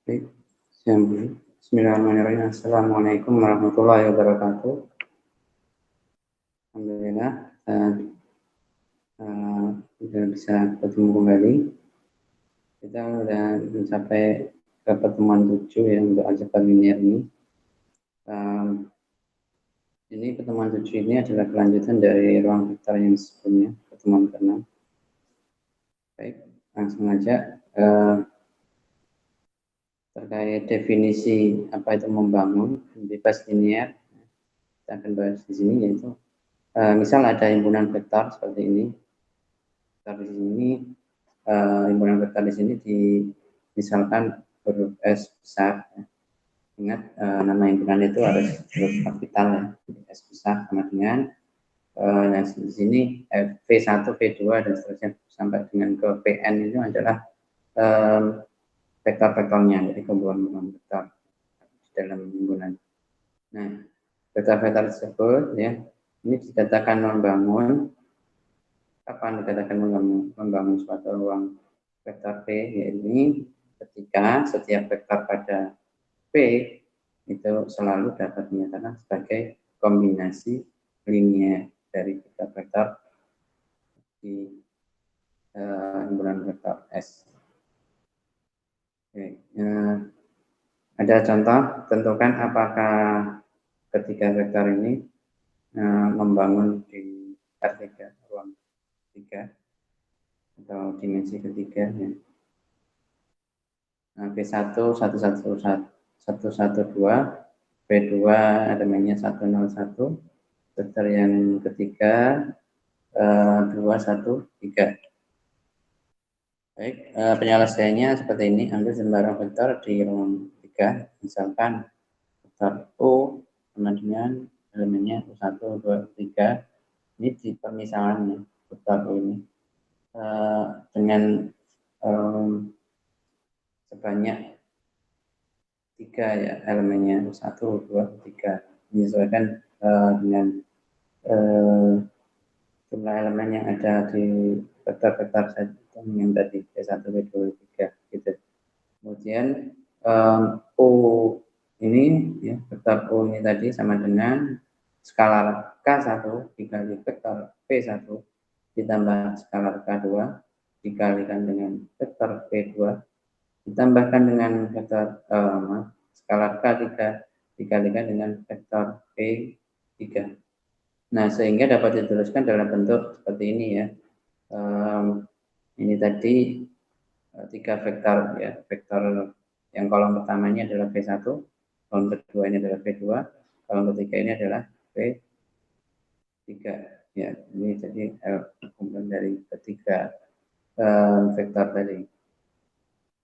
Baik, bismillahirrahmanirrahim. Assalamualaikum warahmatullahi wabarakatuh. Alhamdulillah, sudah bisa bertemu kembali. Kita sudah mencapai ke pertemuan 7 ya untuk aljabar linear ini. Ini pertemuan 7 ini adalah kelanjutan dari ruang vektor yang sebelumnya, pertemuan ke-6. Baik, langsung aja. Terkait definisi apa itu membangun bebas linear, kita akan bahas di sini, yaitu misal ada himpunan vektor seperti ini. Vektor di sini, himpunan vektor di sini misalkan huruf S besar. Ya. Ingat nama himpunan itu harus huruf kapital ya. S besar sama dengan di sini V1, V2 dan seterusnya sampai dengan ke Pn itu adalah vektor-vektornya, jadi kumpulan vektor di dalam himpunan. Nah, vektor-vektor tersebut ya, ini dikatakan membangun, kapan dikatakan membangun suatu ruang vektor P, yaitu ketika setiap vektor pada P itu selalu dapat dinyatakan sebagai kombinasi linear dari vektor-vektor di himpunan vektor S. Oke, ada contoh, tentukan apakah ketiga vektor ini membangun di R3, ruang 3 atau dimensi ketiga ya. Nah, B1 112, B2 elemennya 101, vektor yang ketiga 213. Baik, penyelesaiannya seperti ini. Ambil sembarang vektor di ruang 3, misalkan vektor U sama dengan elemennya 1, 2, 3. Ini di permisalannya vektor U ini dengan sebanyak 3 ya elemennya, 1, 2, 3, menyesuaikan dengan jumlah elemen yang ada di vektor-vektor yang tadi V1, V2, V3 gitu. Kemudian U ini ya, vektor U ini tadi sama dengan skalar K1 dikali vektor P1 ditambah skalar K2 dikalikan dengan vektor P2 ditambahkan dengan vektor skalar K3 dikalikan dengan vektor P3. Nah, sehingga dapat dituliskan dalam bentuk seperti ini ya. Ini tadi 3 vektor ya, vektor yang kolom pertamanya adalah V1, kolom kedua ini adalah V2, kolom ketiga ini adalah V3 ya. Ini jadi kumpulan dari ketiga vektor tadi.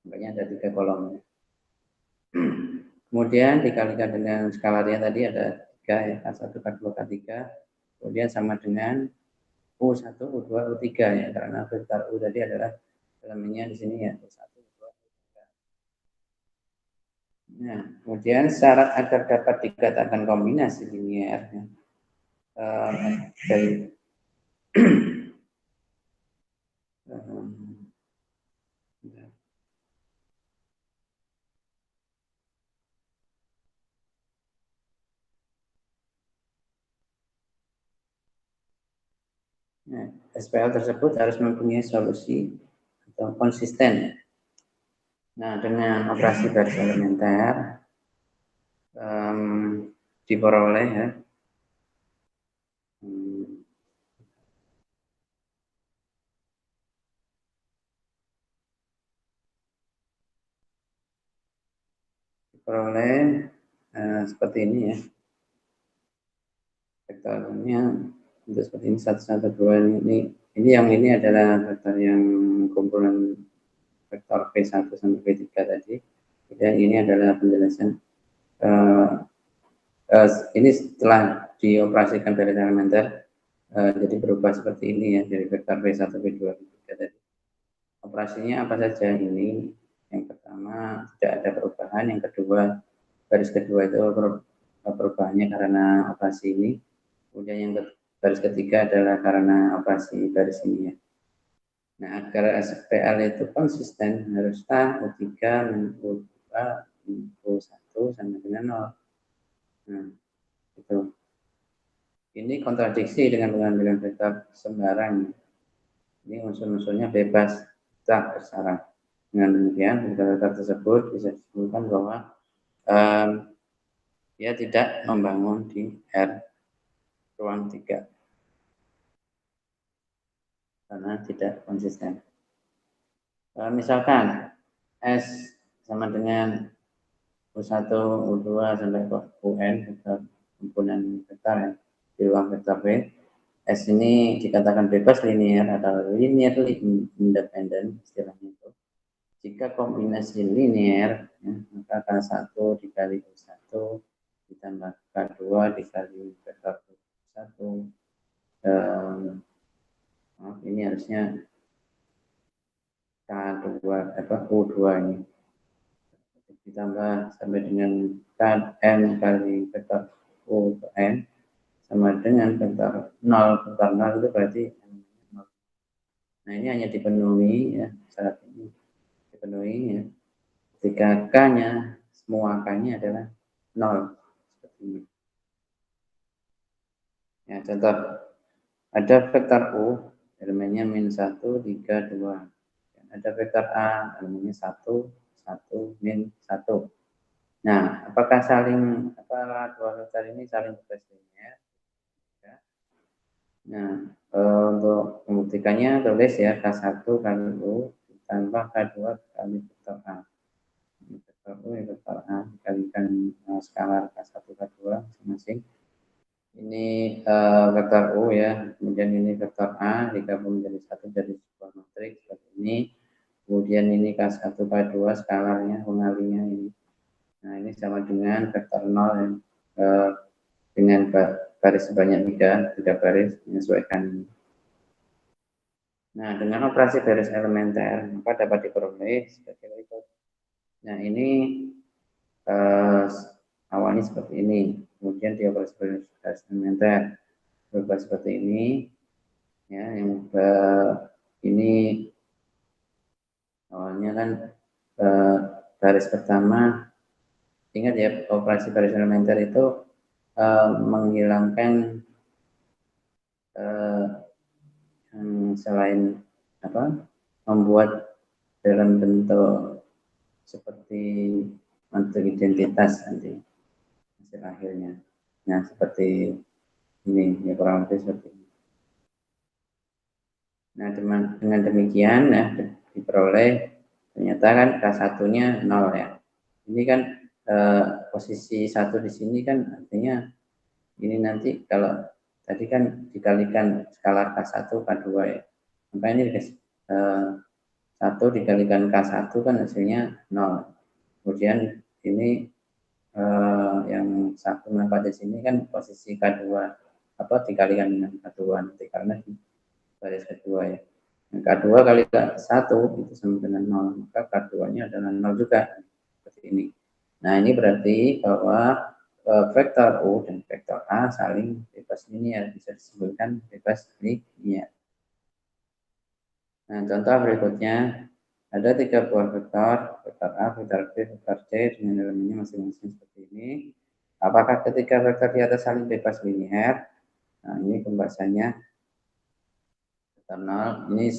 Makanya ada 3 kolom. Kemudian dikalikan dengan skalarnya tadi ada 3 ya, K1, K2, K3. Kemudian sama dengan U1, U2, U3 ya, karena vektor U tadi adalah elemennya di sini ya, U1, U2, U3. Nah, kemudian syarat agar dapat dikatakan kombinasi linear ya, dari nah, SPL tersebut harus mempunyai solusi atau konsisten. Nah, dengan operasi garis elementer diperoleh ya seperti ini ya, vektornya untuk seperti ini 112 ini yang ini adalah vektor yang kumpulan vektor P1 sampai P3 tadi. Dan ini adalah penjelasan ini setelah dioperasikan garis elementer jadi berubah seperti ini ya, dari vektor P1, P2, P3 tadi. Operasinya apa saja ini? Yang pertama tidak ada perubahan, yang kedua garis kedua itu perubahannya karena operasi ini. Kemudian yang garis ketiga adalah karena operasi garis ini ya. Nah, agar SPL itu konsisten haruslah U3 dan U2 maka U1 sama dengan 0. Nah, itu. Ini kontradiksi dengan pengambilan vektor sembarang. Ini unsur-unsurnya bebas, tak bersarang. Dengan demikian, vektor tersebut bisa disebutkan bahwa dia tidak membangun di R ruang 3 karena tidak konsisten. Misalkan S sama dengan U1, U2 sampai ke UN, vektor komponen vektor ya, di ruang vektor V. S ini dikatakan bebas linear atau linearly independent istilahnya itu. Jika kombinasi linear, ya, maka K1 dikali U1 ditambah K2 dikali vektor U1. Ini harusnya K2 U2 ini ditambah sampai dengan Kn kali vektor U ke N sama dengan vektor 0. Vektor 0 itu berarti 0. Nah, ini hanya dipenuhi ya, syarat ini dipenuhi ya. Jika K-nya, semua K-nya adalah 0. Seperti ini. Ya, contoh. Ada vektor U, elemennya min 1, 3, 2. Ada vektor A, elemennya 1, 1, min 1. Nah, apakah dua vektor ini saling bebas linear? Ya. Nah, untuk membuktikannya tulis ya K1 kali U ditambah K2 kali vektor A. Vektor U ya vektor A dikalikan skalar K1 K2 masing-masing. Ini vektor U ya, kemudian ini vektor A digabung menjadi satu jadi sebuah matriks seperti ini. Kemudian ini K1 K2 skalarnya pengalinya ini. Nah, ini sama dengan vektor 0 ya. Dengan baris sebanyak 3 baris menyesuaikan ini. Nah, dengan operasi baris elementer maka dapat diperoleh sebagai berikut. Nah, ini awalnya seperti ini, kemudian dioperasi baris elementer berubah seperti ini. Ya, yang ini awalnya kan baris pertama, ingat ya operasi baris elementer itu menghilangkan selain membuat dalam bentuk seperti bentuk identitas nanti hasil akhirnya. Nah, seperti ini ya, kurang lebih seperti ini. Nah, dengan demikian ya diperoleh ternyata kan K1-nya 0 ya. Ini kan posisi 1 di sini kan artinya ini nanti kalau tadi kan dikalikan skalar K1 K2 ya. Maka ini 1 dikalikan K1 kan hasilnya 0. Kemudian ini yang satu menempat di sini kan posisi K2 dikalikan dengan K2 nanti karena di baris kedua ya. Yang K2 kali K1 itu sama dengan 0, maka K2-nya adalah 0 juga seperti ini. Nah, ini berarti bahwa vektor U dan vektor A saling bebas linear, bisa disebutkan bebas linear. Nah, contoh berikutnya ada 3 buah vektor, vektor A, vektor B, vektor C dengan elemennya masing-masing seperti ini. Apakah ketika vektor di atas saling bebas linear? Nah, ini pembahasannya. Vektor 0 ini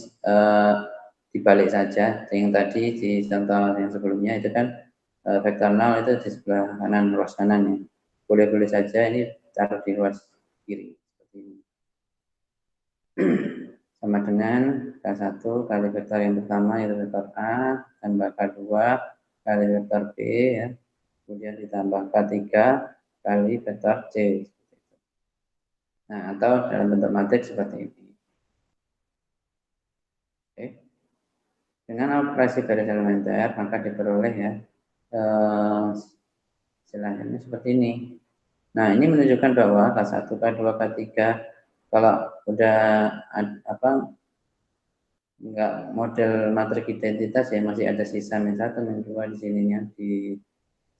dibalik saja. Yang tadi di contoh yang sebelumnya itu kan vektor 0 itu di sebelah kanan, ruas kanan ya. Boleh-boleh saja ini taruh di ruas kiri seperti ini. Sama dengan K1 kali vektor yang pertama yaitu vektor A tambah K2 kali vektor B ya. Kemudian ditambah K3 kali vektor C. Nah, atau dalam bentuk matriks seperti ini. Oke. Dengan operasi baris elementer maka diperoleh ya istilahnya seperti ini. Nah, ini menunjukkan bahwa K1, K2, K3 kalau udah enggak model matrik identitas ya masih ada sisa min 1, min 2 di sininya di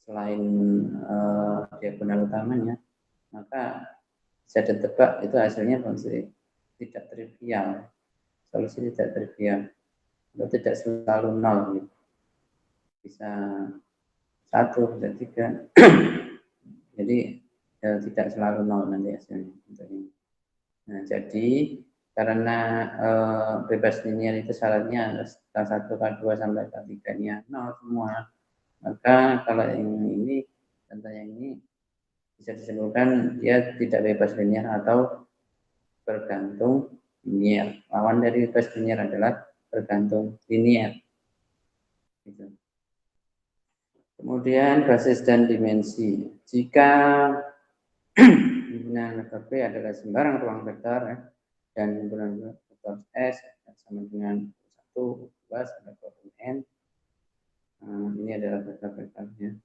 selain diagonal utamanya, maka bisa ditebak itu hasilnya masih tidak trivial. Solusi tidak trivial. Itu tidak selalu 0 gitu. Bisa 1, bisa 3. Jadi tidak selalu 0 nanti hasilnya untuk ini. Nah, jadi karena bebas linear itu syaratnya K1, K2 sampai K3-nya 0 semua. Maka kalau yang ini, contoh yang ini bisa disimpulkan dia tidak bebas linear atau bergantung linear. Lawan dari bebas linear adalah bergantung linear. Gitu. Kemudian basis dan dimensi. Jika himpunan vektor P adalah sembarang ruang vektor ya, dan himpunan vektor S sama dengan 1, 2 sampai ke N. Ini adalah vektor-vektornya.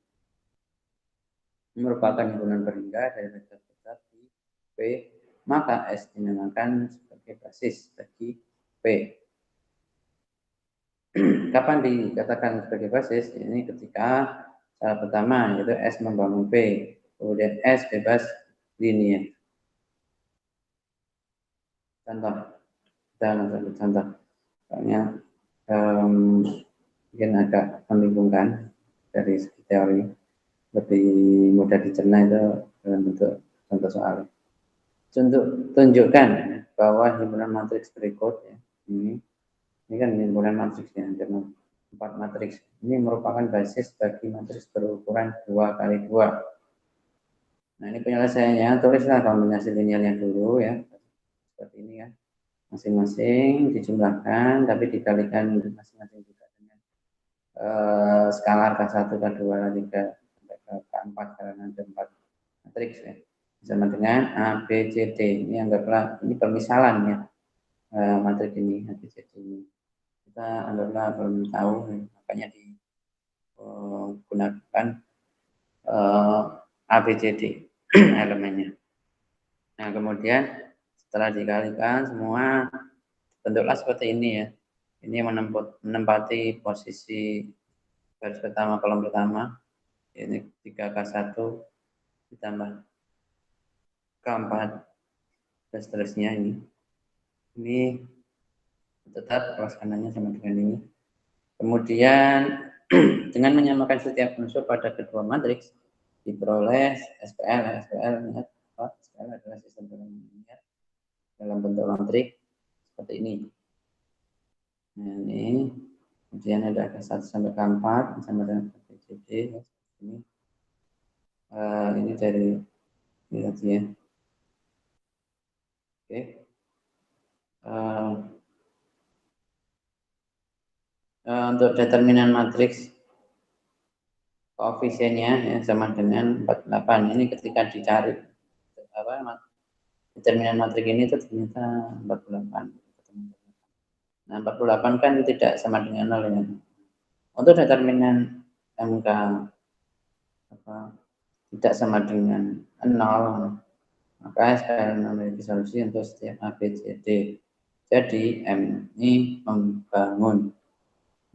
Merupakan himpunan berhingga dari vektor-vektor di P, maka S dinamakan sebagai basis bagi P. Kapan dikatakan sebagai basis? Ini ketika syarat pertama yaitu S membangun P, kemudian S bebas linear. Contoh, kita ambil contoh. Soalnya mungkin agak membingungkan dari segi teori, lebih mudah dicerna itu dalam bentuk contoh soal. Tunjukkan bahwa himpunan matriks berikut ya, ini kan himpunan matriks ya, ada 4 matriks. Ini merupakan basis bagi matriks berukuran 2 kali 2. Nah, ini penyelesaiannya, tulislah kombinasi linearnya dulu ya. Seperti ini ya. Masing-masing dijumlahkan, tapi dikalikan masing-masing juga dengan skalar K1, K2, K3, sampai ke K4 karena ada 4 matriks ya. Sama dengan A, B, C, D. Ini anggaplah, ini permisalan ya. Matriks ini, A, B, C, D ini. Kita anggaplah belum tahu, makanya digunakan A, B, C, D elemennya. Nah, kemudian setelah dikalikan semua bentuklah seperti ini ya. Ini menempati posisi garis pertama, kolom pertama. Ini 3K1 ditambah K4 dan seterusnya ini. Ini tetap pelaksananya sama dengan ini. Kemudian dengan menyamakan setiap unsur pada kedua matriks diperoleh SPL. SPL adalah sistem linear dalam bentuk matriks seperti ini. Nah, ini kemudian ada K1 sampai K4 sama dengan KCD ini. Ini dari ini tadi ya. Oke. Untuk determinan matriks koefisiennya ya, sama dengan 48. Ini ketika dicari determinan matriks ini itu ternyata 48. Nah, 48 kan tidak sama dengan 0 ya. Untuk determinan MK tidak sama dengan 0, maka SPL memiliki solusi untuk setiap A, B, C, D. Jadi M ini membangun.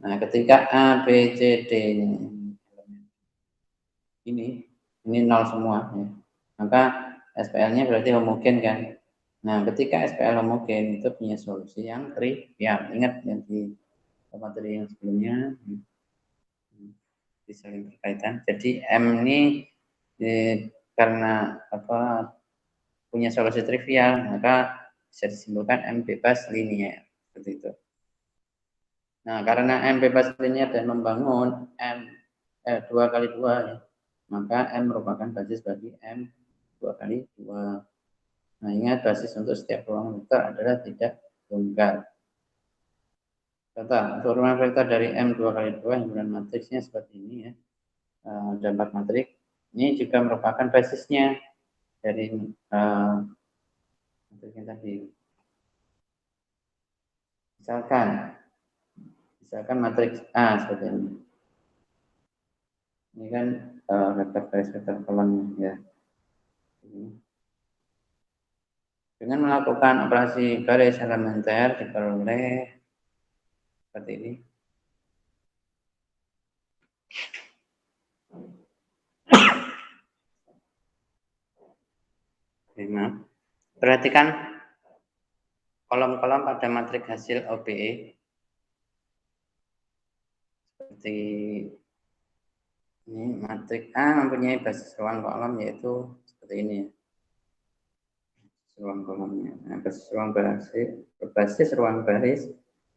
Nah, ketika A, B, C, D ini 0 semua ya, maka SPL-nya berarti homogen kan. Nah, ketika SPL homogen itu punya solusi yang trivial. Ingat yang di materi yang sebelumnya saling berkaitan. Jadi M ini karena punya solusi trivial, maka bisa disimpulkan M bebas linear seperti itu. Nah, karena M bebas linear dan membangun M 2 kali 2 ya, maka M merupakan basis bagi M 2 kali 2. Nah, ingat basis untuk setiap ruang vektor adalah tidak tunggal. Contoh, untuk ruang vektor dari M 2 kali 2, himpunan matriksnya seperti ini ya. Ada 4 matriks. Ini juga merupakan basisnya dari matriks yang tadi. Misalkan matriks A seperti ini. Ini kan vektor garis vektor kolom ya. Dengan melakukan operasi garis elementer diperoleh seperti ini. Perhatikan kolom-kolom pada matriks hasil OBE seperti Ini matrik A mempunyai basis ruang kolom yaitu seperti ini ya. Ruang kolomnya. Nah, basis ruang berbasis ruang baris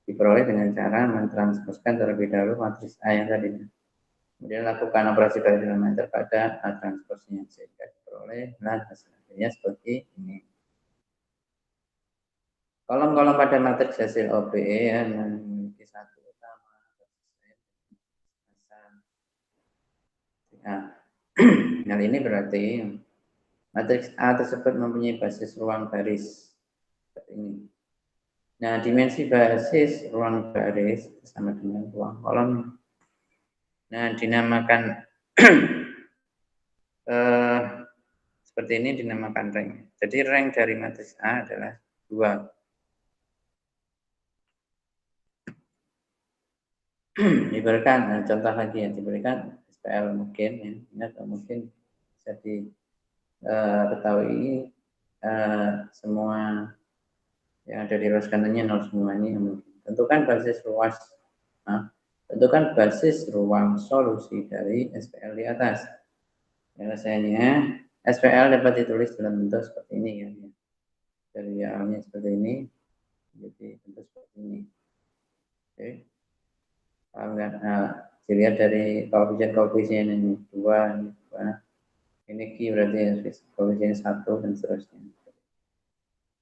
diperoleh dengan cara mentransposkan terlebih dahulu matriks A yang tadi. Kemudian lakukan operasi parameter pada A transposnya sehingga diperoleh hasilnya seperti ini. Kolom-kolom pada matriks hasil OBE ya memiliki satu utama. Nah, hal ini berarti matriks A tersebut mempunyai basis ruang baris seperti ini. Nah, dimensi basis ruang baris sama dengan ruang kolom. Nah, dinamakan seperti ini dinamakan rank. Jadi rank dari matriks A adalah 2. Diberikan contoh lagi ya, diberikan SPL mungkin ya, ini atau mungkin bisa diketahui semua yang ada di ruas kanannya 0 semuanya. Tentukan basis ruas, tentukan basis ruang solusi dari SPL di atas. Penyelesaiannya SPL dapat ditulis dalam bentuk seperti ini ya. Dari awalnya seperti ini, jadi bentuk seperti ini. Oke. Nah, dilihat dari koefisien ini 2, ini 2. Ini Q berarti koefisien 1 dan seterusnya.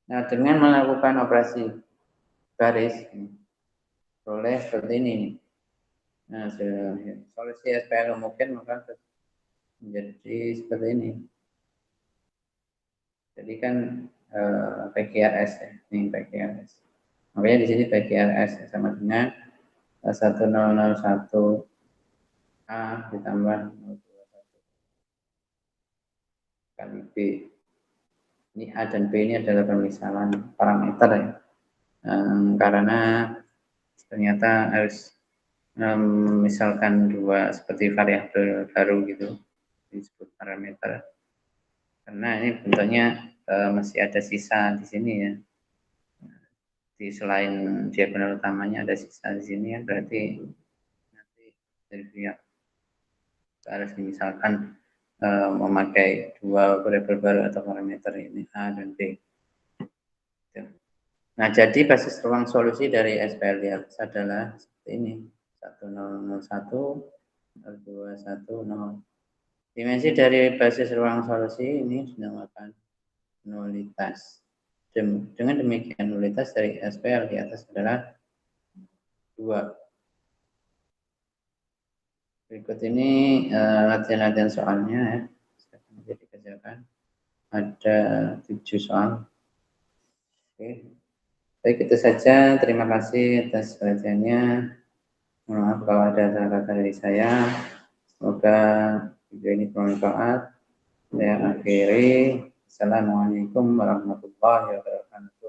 Nah, dengan melakukan operasi baris, boleh seperti ini. Nah, solusi SPL mungkin maka menjadi seperti ini. Jadi kan PQRS ya, ini PQRS. Makanya di sini PQRS ya, sama dengan 1001 A ditambah 021 kali B. Ini A dan B ini adalah pemisahan parameter ya. Karena ternyata harus misalkan dua seperti variabel baru gitu disebut parameter. Karena ini bentuknya masih ada sisa di sini ya. Di selain diagonal utamanya ada sisa di sini ya, berarti nanti dari pihak harus misalkan memakai dua variabel baru atau parameter ini A dan B. Nah, jadi basis ruang solusi dari SPL di atas adalah seperti ini. 1001, 0210. Dimensi dari basis ruang solusi ini dinamakan nulitas. Dengan demikian nulitas dari SPL di atas adalah 2. Berikut ini latihan-latihan soalnya ya. Bisa dikerjakan. Ada 7 soal. Oke. Baik, itu saja. Terima kasih atas perhatiannya. Mohon maaf kalau ada salah kata dari saya. Semoga video ini bermanfaat. Saya akhiri. Assalamualaikum warahmatullahi wabarakatuh.